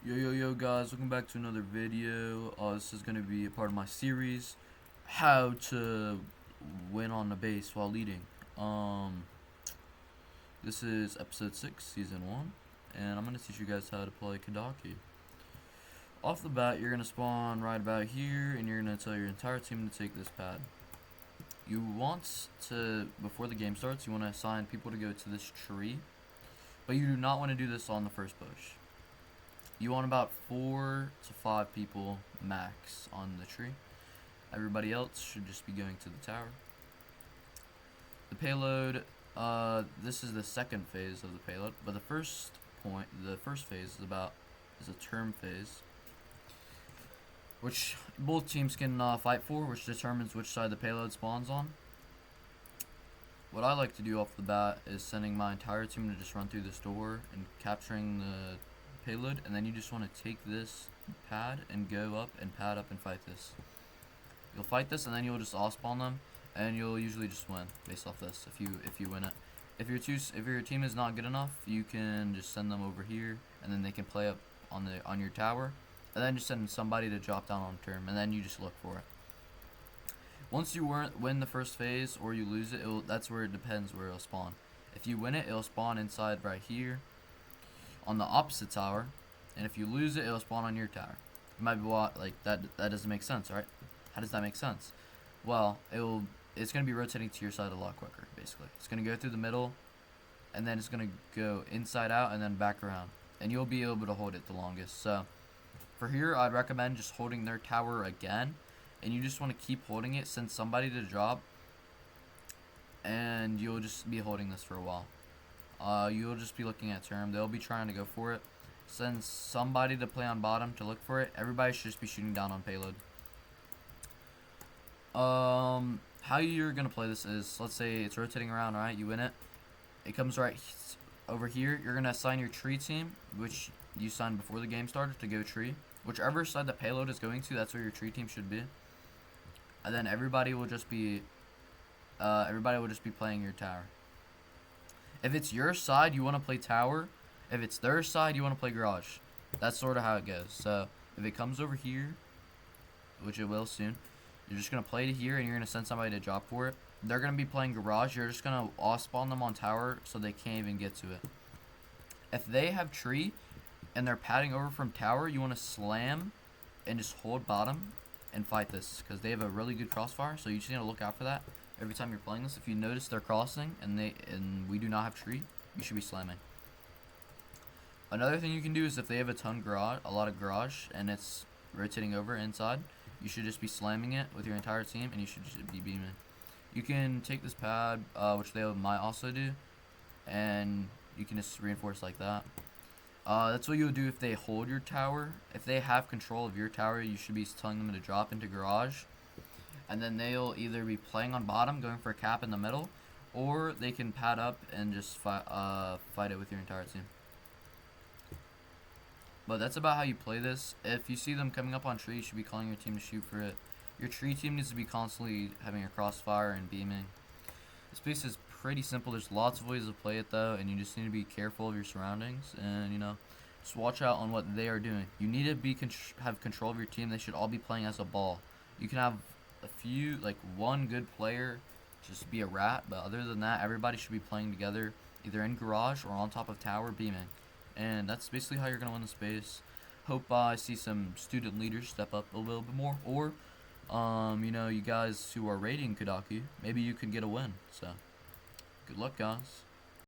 Yo guys, welcome back to another video. This is going to be a part of my series, how to win on the base while leading. This is episode 6, season 1, and I'm going to teach you guys how to play Kadaku. Off the bat, you're going to spawn right about here, and you're going to tell your entire team to take this pad. You want to, before the game starts, you want to assign people to go to this tree, but you do not want to do this on the first push. You want about 4 to 5 people max on the tree. Everybody else should just be going to the tower. The payload, this is the second phase of the payload, but the first phase is a term phase, which both teams can fight for, which determines which side the payload spawns on. What I like to do off the bat is sending my entire team to just run through this door and capturing the payload, and then you just want to take this pad and go up and pad up and fight this. You'll fight this, and then you'll just spawn them, and you'll usually just win based off this if you win it. If your team is not good enough, you can just send them over here, and then they can play up on your tower, and then just send somebody to drop down on term, and then you just look for it. Once you win the first phase or you lose it, that's where it depends where it'll spawn. If you win it, it'll spawn inside right here on the opposite tower, and if you lose it, it'll spawn on your tower. You might be like that doesn't make sense, right? How does that make sense? Well, it's gonna be rotating to your side a lot quicker. Basically, it's gonna go through the middle, and then it's gonna go inside out and then back around, and you'll be able to hold it the longest. So for here, I'd recommend just holding their tower again, and you just want to keep holding it, send somebody to drop, and you'll just be holding this for a while. You'll just be looking at term. They'll be trying to go for it. Send somebody to play on bottom to look for it. Everybody should just be shooting down on payload. How you're gonna play this is, let's say it's rotating around, right? You win it. It comes right over here. You're gonna assign your tree team, which you signed before the game started, to go tree. Whichever side the payload is going to, that's where your tree team should be. And then everybody will just be playing your tower. If it's your side, you want to play tower. If it's their side, you want to play garage. That's sort of how it goes. So if it comes over here, which it will soon, you're just going to play to here, and you're going to send somebody to drop for it. They're going to be playing garage. You're just going to spawn them on tower so they can't even get to it. If they have tree and they're padding over from tower, you want to slam and just hold bottom and fight this, because they have a really good crossfire, so you just need to look out for that. Every time you're playing this, if you notice they're crossing and we do not have tree, you should be slamming. Another thing you can do is if they have a lot of garage, and it's rotating over inside, you should just be slamming it with your entire team, and you should just be beaming. You can take this pad, which they might also do, and you can just reinforce like that. That's what you'll do if they hold your tower. If they have control of your tower, you should be telling them to drop into garage. And then they'll either be playing on bottom, going for a cap in the middle, or they can pad up and just fight it with your entire team. But that's about how you play this. If you see them coming up on tree, you should be calling your team to shoot for it. Your tree team needs to be constantly having a crossfire and beaming. This piece is pretty simple. There's lots of ways to play it though, and you just need to be careful of your surroundings, and just watch out on what they are doing. You need to have control of your team. They should all be playing as a ball. You can have a few, like one good player just be a rat, but other than that, everybody should be playing together, either in garage or on top of tower beaming. And that's basically how you're going to win the space. Hope I see some student leaders step up a little bit more, or you guys who are rating Kadaku, maybe you could get a win. So good luck, guys.